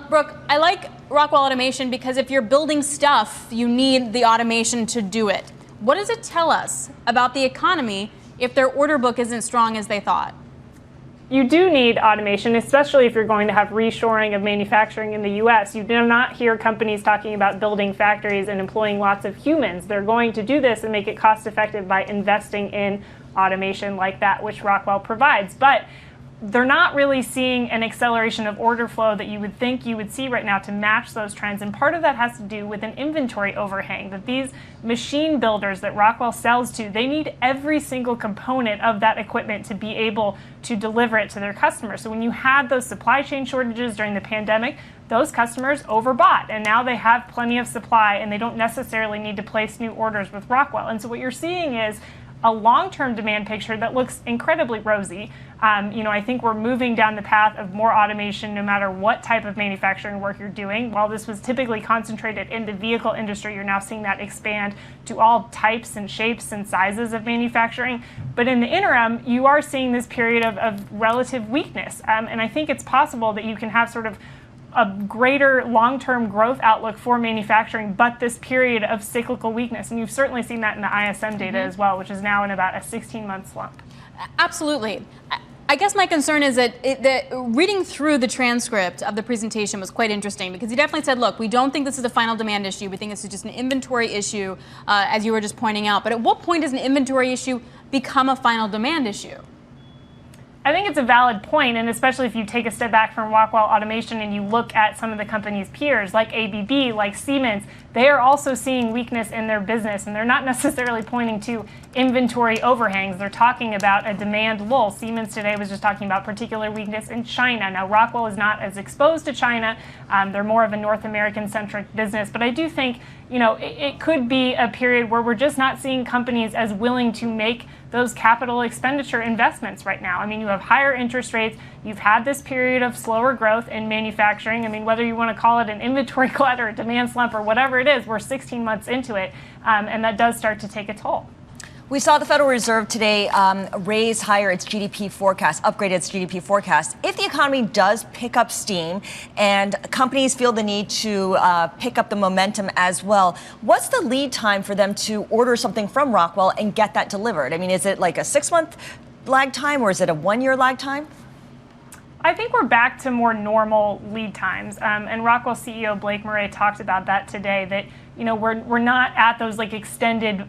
Brooke, I like Rockwell Automation because if you're building stuff, you need the automation to do it. What does it tell us about the economy if their order book isn't strong as they thought? You do need automation, especially if you're going to have reshoring of manufacturing in the U.S. You do not hear companies talking about building factories and employing lots of humans. They're going to do this and make it cost effective by investing in automation like that, which Rockwell provides. But they're not really seeing an acceleration of order flow that you would think you would see right now to match those trends. And part of that has to do with an inventory overhang, that these machine builders that Rockwell sells to, they need every single component of that equipment to be able to deliver it to their customers. So when you had those supply chain shortages during the pandemic, those customers overbought, and now they have plenty of supply and they don't necessarily need to place new orders with Rockwell. And so what you're seeing is a long-term demand picture that looks incredibly rosy. I think we're moving down the path of more automation no matter what type of manufacturing work you're doing. While this was typically concentrated in the vehicle industry, you're now seeing that expand to all types and shapes and sizes of manufacturing. But in the interim, you are seeing this period of relative weakness. And I think it's possible that you can have sort of a greater long-term growth outlook for manufacturing, but this period of cyclical weakness. And you've certainly seen that in the ISM data as well, which is now in about a 16-month slump. Absolutely. I guess my concern is that reading through the transcript of the presentation was quite interesting because he definitely said, look, we don't think this is a final demand issue. We think this is just an inventory issue, as you were just pointing out. But at what point does an inventory issue become a final demand issue? I think it's a valid point, and especially if you take a step back from Rockwell Automation and you look at some of the company's peers like ABB, like Siemens, they are also seeing weakness in their business, and they're not necessarily pointing to inventory overhangs. They're talking about a demand lull. Siemens today was just talking about particular weakness in China. Now, Rockwell is not as exposed to China. They're more of a North American-centric business, but I do think it could be a period where we're just not seeing companies as willing to make those capital expenditure investments right now. I mean, you have higher interest rates. You've had this period of slower growth in manufacturing. I mean, whether you want to call it an inventory glut or a demand slump or whatever it is, we're 16 months into it, and that does start to take a toll. We saw the Federal Reserve today raise higher its GDP forecast, upgrade its GDP forecast. If the economy does pick up steam and companies feel the need to pick up the momentum as well, what's the lead time for them to order something from Rockwell and get that delivered? I mean, is it like a 6-month lag time or is it a 1-year lag time? I think we're back to more normal lead times. And Rockwell CEO Blake Murray talked about that today, that we're not at those like extended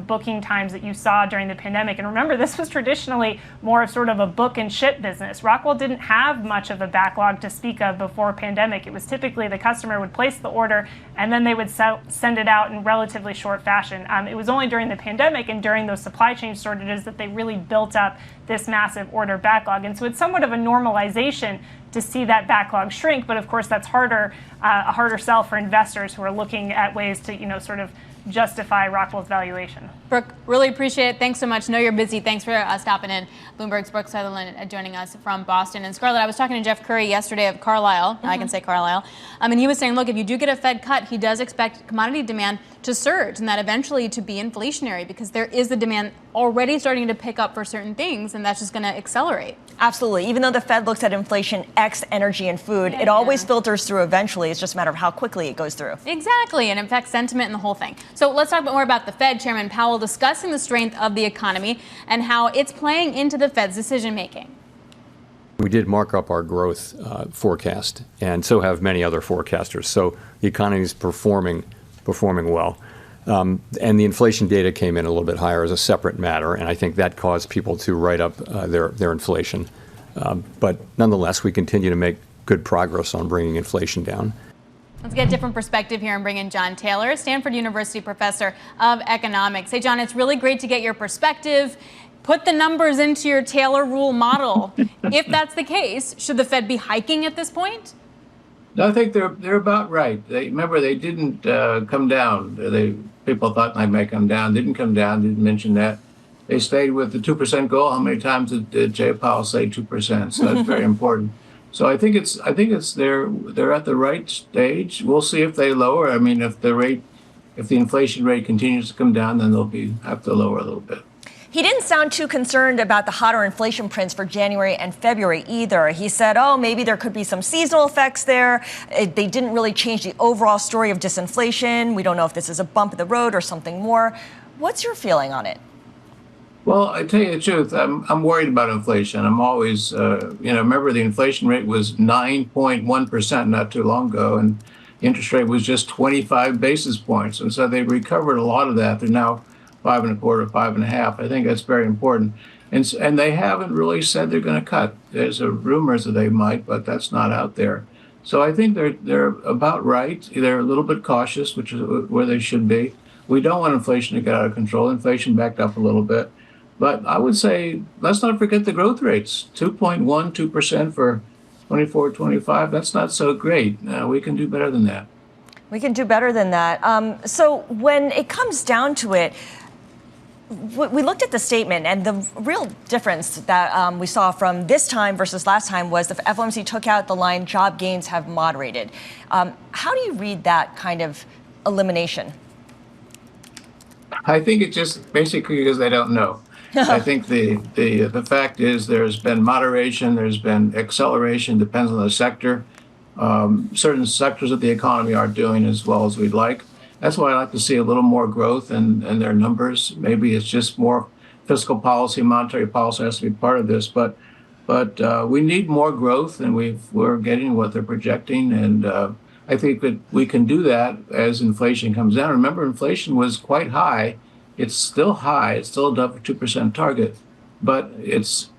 booking times that you saw during the pandemic. And remember, this was traditionally more of sort of a book and ship business. Rockwell didn't have much of a backlog to speak of before pandemic. It was typically the customer would place the order and then they would send it out in relatively short fashion. It was only during the pandemic and during those supply chain shortages that they really built up this massive order backlog. And so it's somewhat of a normalization to see that backlog shrink, but of course that's a harder sell for investors who are looking at ways to, sort of justify Rockwell's valuation. Brooke, really appreciate it. Thanks so much. Know you're busy. Thanks for stopping in. Bloomberg's Brooke Sutherland joining us from Boston. And Scarlett, I was talking to Jeff Curry yesterday of Carlyle. I can say Carlyle. And he was saying, look, if you do get a Fed cut, he does expect commodity demand to surge and that eventually to be inflationary because there is the demand already starting to pick up for certain things, and that's just going to accelerate. Absolutely. Even though the Fed looks at inflation X energy and food, it always filters through eventually. It's just a matter of how quickly it goes through. Exactly, and it affects sentiment and the whole thing. So let's talk more about the Fed. Chairman Powell discussing the strength of the economy and how it's playing into the Fed's decision making. We did mark up our growth forecast, and so have many other forecasters. So the economy is performing well. And the inflation data came in a little bit higher as a separate matter, and I think that caused people to write up their inflation. But nonetheless, we continue to make good progress on bringing inflation down. Let's get a different perspective here and bring in John Taylor, Stanford University professor of economics. Hey, John, it's really great to get your perspective. Put the numbers into your Taylor rule model. If that's the case, should the Fed be hiking at this point? No, I think they're about right. Remember, they didn't come down. People thought they might come down. Didn't come down. Didn't mention that. They stayed with the 2% goal. How many times did Jay Powell say 2%? So that's very important. So I think they're at the right stage. We'll see if they lower. I mean, if the inflation rate continues to come down, then they'll have to lower a little bit. He didn't sound too concerned about the hotter inflation prints for January and February either. He said, oh, maybe there could be some seasonal effects there. They didn't really change the overall story of disinflation. We don't know if this is a bump in the road or something more. What's your feeling on it? Well, I tell you the truth, I'm worried about inflation. I'm always, remember the inflation rate was 9.1% not too long ago, and the interest rate was just 25 basis points. And so they recovered a lot of that. They're now 5.25, 5.5. I think that's very important. And they haven't really said they're going to cut. There's rumors that they might, but that's not out there. So I think they're about right. They're a little bit cautious, which is where they should be. We don't want inflation to get out of control. Inflation backed up a little bit. But I would say, let's not forget the growth rates. 2.1, 2% for 24, 25. That's not so great. We can do better than that. We can do better than that. So when it comes down to it, we looked at the statement, and the real difference that we saw from this time versus last time was the FOMC took out the line, job gains have moderated. How do you read that kind of elimination? I think it's just basically because they don't know. I think the fact is there's been moderation, there's been acceleration, depends on the sector. Certain sectors of the economy aren't doing as well as we'd like. That's why I like to see a little more growth in their numbers. Maybe it's just more fiscal policy, monetary policy has to be part of this. But we need more growth, and we're getting what they're projecting. And I think that we can do that as inflation comes down. Remember, inflation was quite high. It's still high. It's still above a 2% target, but it's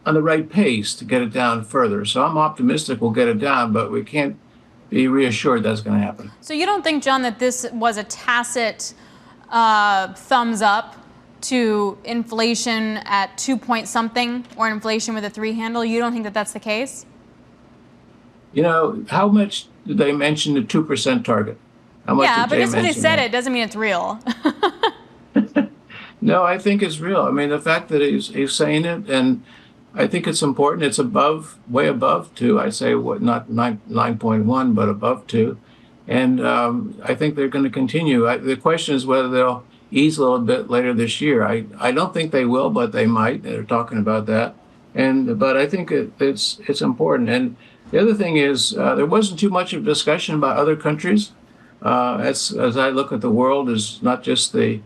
on the right pace to get it down further. So I'm optimistic we'll get it down, but we can't be reassured that's going to happen. So you don't think, John, that this was a tacit thumbs up to inflation at 2 point something or inflation with a 3 handle? You don't think that that's the case? How much did they mention the 2% target? How much yeah, did but Jay just because they mention said that? it doesn't mean it's real. No, I think it's real. I mean, the fact that he's saying it, and I think it's important. It's way above 2. I say not 9.1, but above 2. And I think they're going to continue. The question is whether they'll ease a little bit later this year. I don't think they will, but they might. They're talking about that. But I think it's important. And the other thing is there wasn't too much of discussion about other countries. As I look at the world, is not just the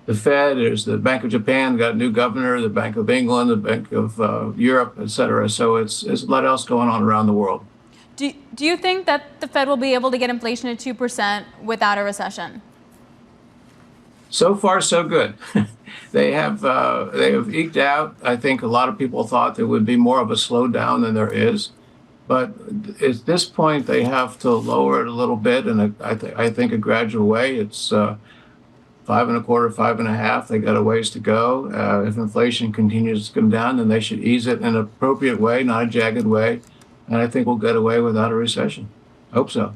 Fed. There's the Bank of Japan, got a new governor, the Bank of England, the Bank of Europe, et cetera. So it's a lot else going on around the world. Do you think that the Fed will be able to get inflation at 2% without a recession? So far, so good. They have eked out. I think a lot of people thought there would be more of a slowdown than there is. But at this point, they have to lower it a little bit, and I think a gradual way. It's 5.25, 5.5. They got a ways to go. If inflation continues to come down, then they should ease it in an appropriate way, not a jagged way. And I think we'll get away without a recession. Hope so.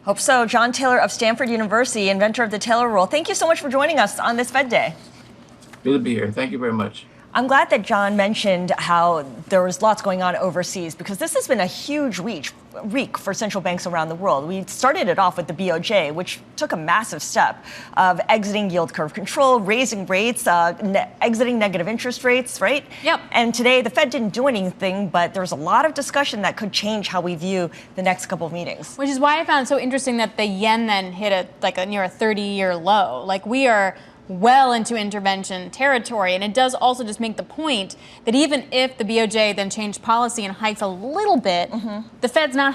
Hope so. John Taylor of Stanford University, inventor of the Taylor Rule. Thank you so much for joining us on this Fed Day. Good to be here. Thank you very much. I'm glad that John mentioned how there was lots going on overseas, because this has been a huge week for central banks around the world. We started it off with the BOJ, which took a massive step of exiting yield curve control, raising rates, exiting negative interest rates, right? Yep. And today the Fed didn't do anything, but there's a lot of discussion that could change how we view the next couple of meetings. Which is why I found it so interesting that the yen then hit near a 30-year low. Like, we are well into intervention territory. And it does also just make the point that even if the BOJ then changed policy and hikes a little bit, the Fed's not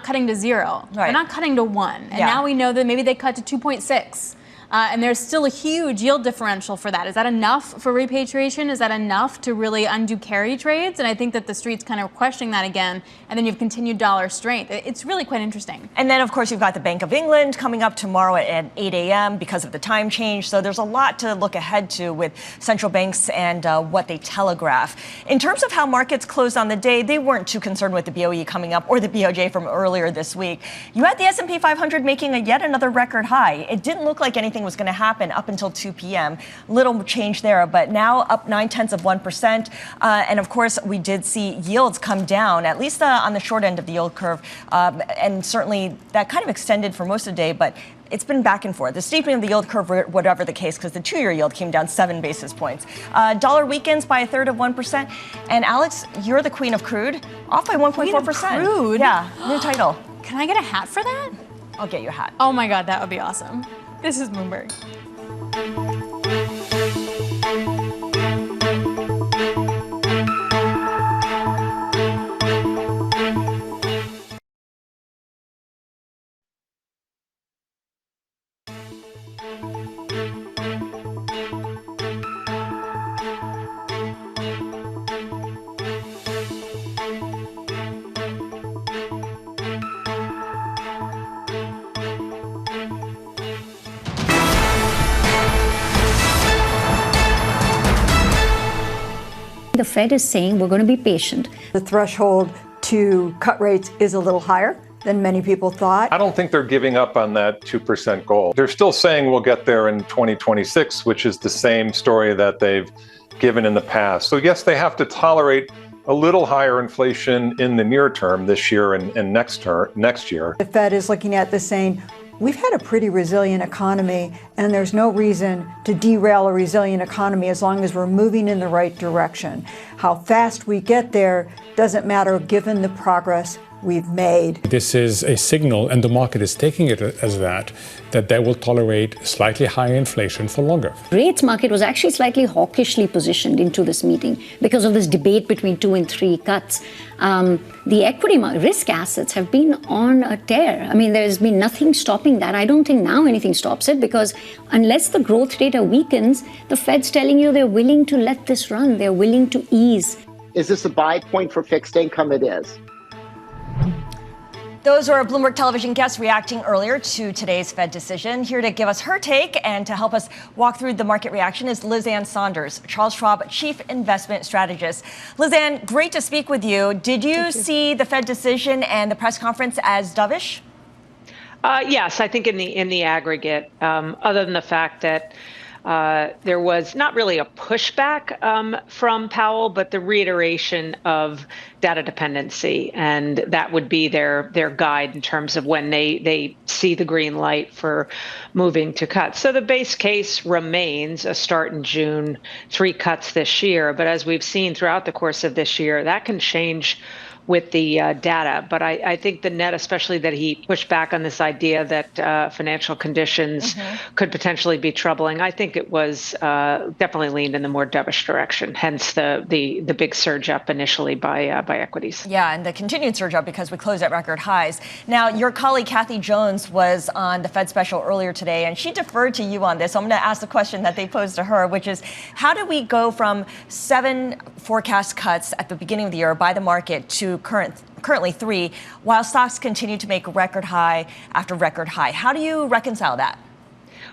cutting to 0. Right. They're not cutting to 1. And now we know that maybe they cut to 2.6. And there's still a huge yield differential for that. Is that enough for repatriation? Is that enough to really undo carry trades? And I think that the street's kind of questioning that again. And then you have continued dollar strength. It's really quite interesting. And then, of course, you've got the Bank of England coming up tomorrow at 8 a.m. because of the time change. So there's a lot to look ahead to with central banks and what they telegraph. In terms of how markets closed on the day, they weren't too concerned with the BOE coming up or the BOJ from earlier this week. You had the S&P 500 making yet another record high. It didn't look like anything was going to happen up until 2 p.m. Little change there, but now up 0.9%. And of course, we did see yields come down, at least on the short end of the yield curve. And certainly that kind of extended for most of the day, but it's been back and forth. The steepening of the yield curve, whatever the case, because the 2-year yield came down 7 basis points. Dollar weakens by 1/3%. And Alex, you're the queen of crude, off by 1.4%. Crude? Yeah, new title. Can I get a hat for that? I'll get you a hat. Oh my God, that would be awesome. This is Bloomberg. The Fed is saying we're going to be patient. The threshold to cut rates is a little higher than many people thought. I don't think they're giving up on that 2% goal. They're still saying we'll get there in 2026, which is the same story that they've given in the past. So yes, they have to tolerate a little higher inflation in the near term this year and next year. The Fed is looking at this saying, we've had a pretty resilient economy, and there's no reason to derail a resilient economy as long as we're moving in the right direction. How fast we get there doesn't matter given the progress we've made. This is a signal, and the market is taking it as that they will tolerate slightly higher inflation for longer. Rates market was actually slightly hawkishly positioned into this meeting because of this debate between 2 and 3 cuts. The equity risk assets have been on a tear. I mean, there's been nothing stopping that. I don't think now anything stops it, because unless the growth data weakens, the Fed's telling you they're willing to let this run. They're willing to ease. Is this a buy point for fixed income? It is. Those were Bloomberg Television guests reacting earlier to today's Fed decision. Here to give us her take and to help us walk through the market reaction is Liz Ann Saunders, Charles Schwab Chief Investment Strategist. Liz Ann, great to speak with you. Did you see the Fed decision and the press conference as dovish? Yes, I think in the aggregate, other than the fact that there was not really a pushback from Powell, but the reiteration of data dependency, and that would be their guide in terms of when they see the green light for moving to cuts. So the base case remains a start in June, 3 cuts this year. But as we've seen throughout the course of this year, that can change with the data. But I think the net, especially that he pushed back on this idea that financial conditions could potentially be troubling, I think it was definitely leaned in the more dovish direction, hence the big surge up initially by equities. Yeah, and the continued surge up because we closed at record highs. Now, your colleague Kathy Jones was on the Fed special earlier today, and she deferred to you on this. So I'm going to ask the question that they posed to her, which is, how do we go from 7 forecast cuts at the beginning of the year by the market to currently 3, while stocks continue to make record high after record high? How do you reconcile that?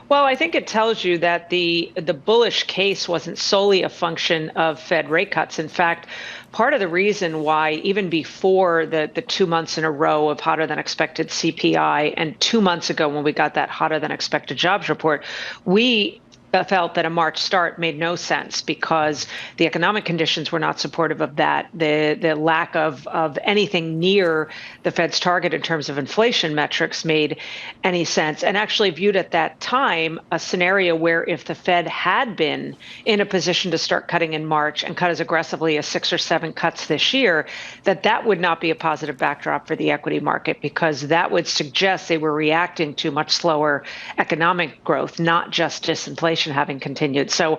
Well, I think it tells you that the bullish case wasn't solely a function of Fed rate cuts. In fact, part of the reason why even before the 2 months in a row of hotter than expected CPI and 2 months ago when we got that hotter than expected jobs report, we felt that a March start made no sense because the economic conditions were not supportive of that. The lack of anything near the Fed's target in terms of inflation metrics made any sense, and actually viewed at that time a scenario where if the Fed had been in a position to start cutting in March and cut as aggressively as 6 or 7 cuts this year, that would not be a positive backdrop for the equity market, because that would suggest they were reacting to much slower economic growth, not just disinflation having continued. So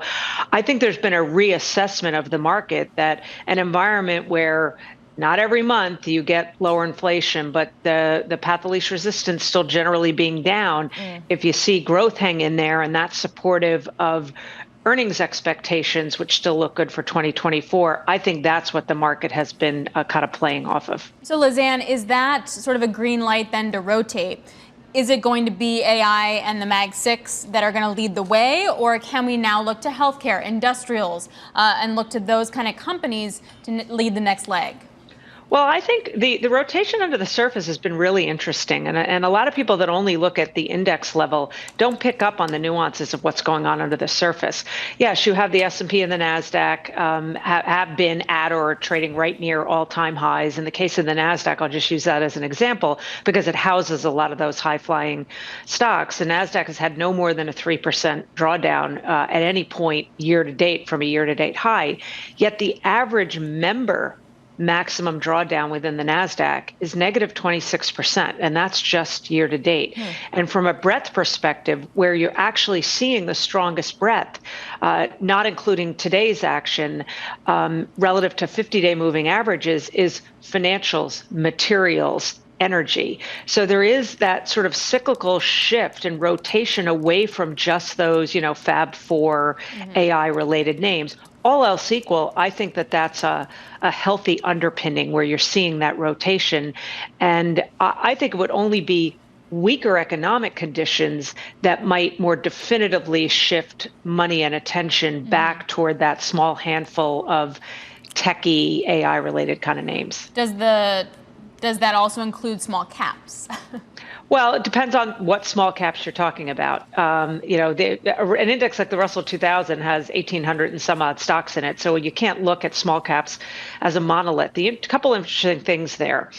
I think there's been a reassessment of the market, that an environment where not every month you get lower inflation, but the path of least resistance still generally being down. If you see growth hang in there, and that's supportive of earnings expectations, which still look good for 2024, I think that's what the market has been kind of playing off of. So, Lizanne, is that sort of a green light then to rotate? Is it going to be AI and the Mag 6 that are going to lead the way, or can we now look to healthcare, industrials, and look to those kind of companies to lead the next leg? Well, I think the rotation under the surface has been really interesting. And a lot of people that only look at the index level don't pick up on the nuances of what's going on under the surface. Yes, you have the S&P and the NASDAQ have been at or trading right near all-time highs. In the case of the NASDAQ, I'll just use that as an example because it houses a lot of those high-flying stocks. The NASDAQ has had no more than a 3% drawdown at any point year-to-date from a year-to-date high. Yet the average member maximum drawdown within the NASDAQ is negative 26%, and that's just year to date. And from a breadth perspective, where you're actually seeing the strongest breadth, not including today's action, relative to 50-day moving averages, is financials, materials, energy. So there is that sort of cyclical shift and rotation away from just those, Fab 4 AI related names. All else equal, I think that that's a healthy underpinning where you're seeing that rotation. And I think it would only be weaker economic conditions that might more definitively shift money and attention back toward that small handful of techie AI related kind of names. Does that also include small caps? Well, it depends on what small caps you're talking about. An index like the Russell 2000 has 1,800 and some odd stocks in it, so you can't look at small caps as a monolith. A couple interesting things there.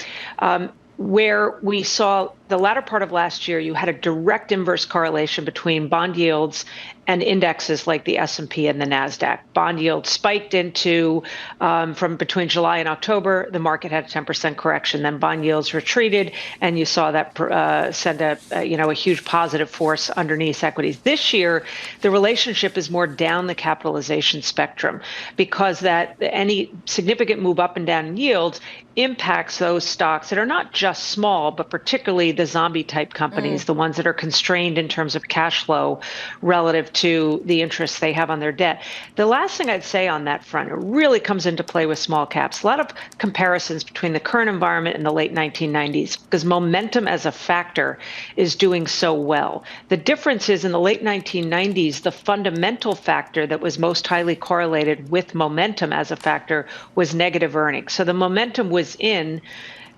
Where we saw the latter part of last year, you had a direct inverse correlation between bond yields and indexes like the S&P and the NASDAQ. Bond yields spiked into, from between July and October, the market had a 10% correction. Then bond yields retreated, and you saw that send a huge positive force underneath equities. This year, the relationship is more down the capitalization spectrum because that any significant move up and down in yields impacts those stocks that are not just small, but particularly the zombie type companies, the ones that are constrained in terms of cash flow relative to the interest they have on their debt. The last thing I'd say on that front, it really comes into play with small caps. A lot of comparisons between the current environment and the late 1990s because momentum as a factor is doing so well. The difference is in the late 1990s, the fundamental factor that was most highly correlated with momentum as a factor was negative earnings. So the momentum was in,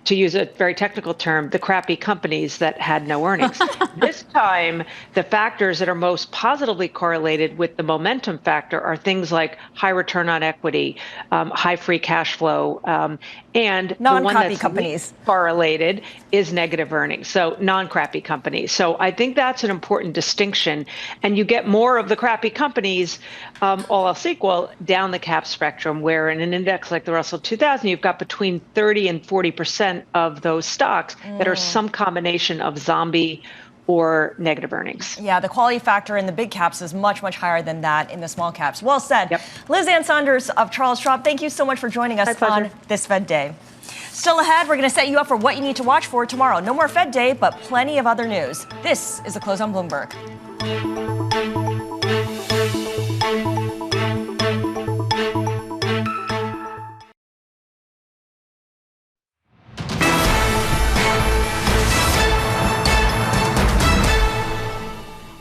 to use a very technical term, the crappy companies that had no earnings. This time, the factors that are most positively correlated with the momentum factor are things like high return on equity, high free cash flow, and non-crappy companies correlated is negative earnings. So non-crappy companies. So I think that's an important distinction. And you get more of the crappy companies, all else equal, down the cap spectrum, where in an index like the Russell 2000, you've got between 30 and 40% of those stocks that are some combination of zombie or negative earnings. Yeah, the quality factor in the big caps is much, much higher than that in the small caps. Well said. Yep. Lizanne Saunders of Charles Schwab, thank you so much for joining us on this Fed Day. Still ahead, we're going to set you up for what you need to watch for tomorrow. No more Fed Day, but plenty of other news. This is The Close on Bloomberg.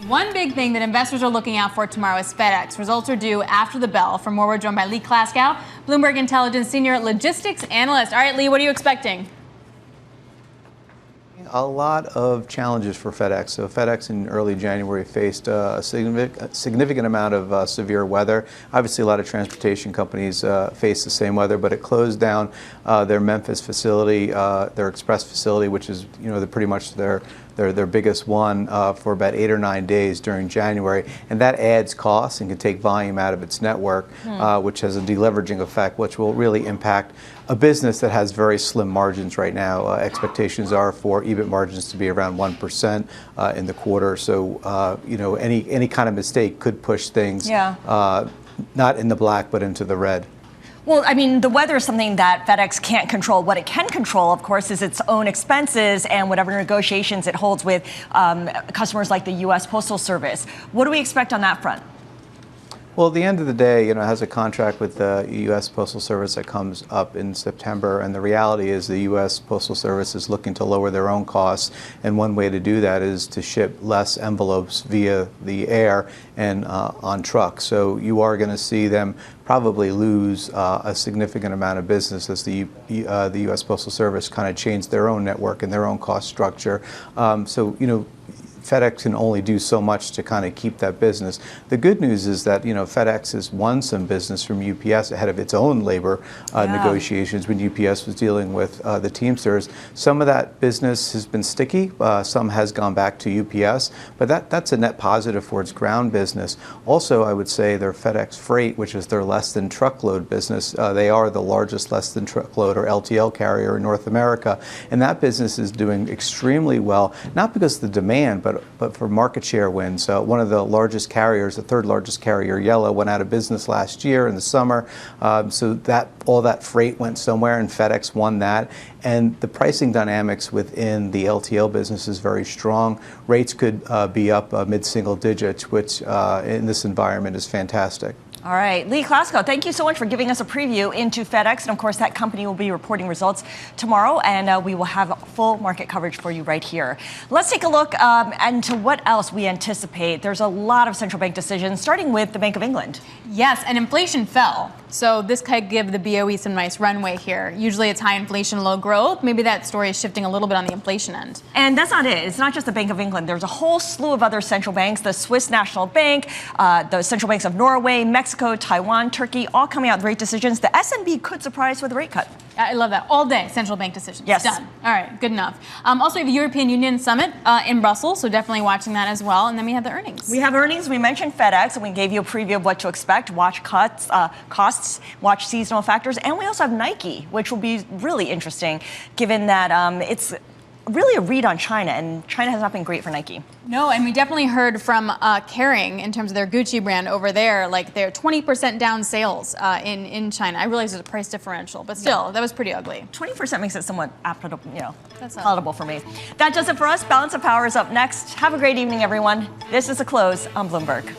One big thing that investors are looking out for tomorrow is FedEx. Results are due after the bell. For more, we're joined by Lee Klaskow, Bloomberg Intelligence Senior Logistics Analyst. All right, Lee, what are you expecting? A lot of challenges for FedEx. So FedEx in early January faced a significant amount of severe weather. Obviously, a lot of transportation companies face the same weather, but it closed down their Memphis facility, their express facility, which is pretty much their biggest one for about 8 or 9 days during January, and that adds costs and can take volume out of its network, which has a deleveraging effect, which will really impact a business that has very slim margins right now. Expectations are for EBIT margins to be around 1% in the quarter. So any kind of mistake could push things not in the black but into the red. Well, I mean, the weather is something that FedEx can't control. What it can control, of course, is its own expenses and whatever negotiations it holds with customers like the U.S. Postal Service. What do we expect on that front? Well, at the end of the day, it has a contract with the U.S. Postal Service that comes up in September, and the reality is the U.S. Postal Service is looking to lower their own costs, and one way to do that is to ship less envelopes via the air and on trucks. So you are going to see them probably lose a significant amount of business as the U.S. Postal Service kind of changed their own network and their own cost structure. FedEx can only do so much to kind of keep that business. The good news is that FedEx has won some business from UPS ahead of its own labor negotiations when UPS was dealing with the Teamsters. Some of that business has been sticky. Some has gone back to UPS, but that's a net positive for its ground business. Also, I would say their FedEx Freight, which is their less than truckload business, they are the largest less than truckload or LTL carrier in North America, and that business is doing extremely well, not because of the demand, but for market share wins. One of the largest carriers, the third largest carrier, Yellow, went out of business last year in the summer. So that all that freight went somewhere, and FedEx won that. And the pricing dynamics within the LTL business is very strong. Rates could be up mid-single digits, which in this environment is fantastic. All right, Lee Klasko, thank you so much for giving us a preview into FedEx. And of course, that company will be reporting results tomorrow, and we will have full market coverage for you right here. Let's take a look into what else we anticipate. There's a lot of central bank decisions, starting with the Bank of England. Yes, and inflation fell. So this could give the BOE some nice runway here. Usually it's high inflation, low growth. Maybe that story is shifting a little bit on the inflation end. And that's not it. It's not just the Bank of England. There's a whole slew of other central banks, the Swiss National Bank, the central banks of Norway, Mexico, Taiwan, Turkey, all coming out with rate decisions. The S&P could surprise with a rate cut. I love that. All day, central bank decisions. Yes. Done. All right, good enough. Also, we have the European Union Summit in Brussels, so definitely watching that as well. And then we have the earnings. We have earnings. We mentioned FedEx, and we gave you a preview of what to expect. Watch cuts, costs, watch seasonal factors. And we also have Nike, which will be really interesting, given that it's really a read on China, and China has not been great for Nike. No, and we definitely heard from Kering in terms of their Gucci brand over there, like they're 20% down sales in China. I realize there's a price differential, but still, that was pretty ugly. 20% makes it somewhat palatable for me. That does it for us. Balance of Power is up next. Have a great evening, everyone. This is The Close on Bloomberg.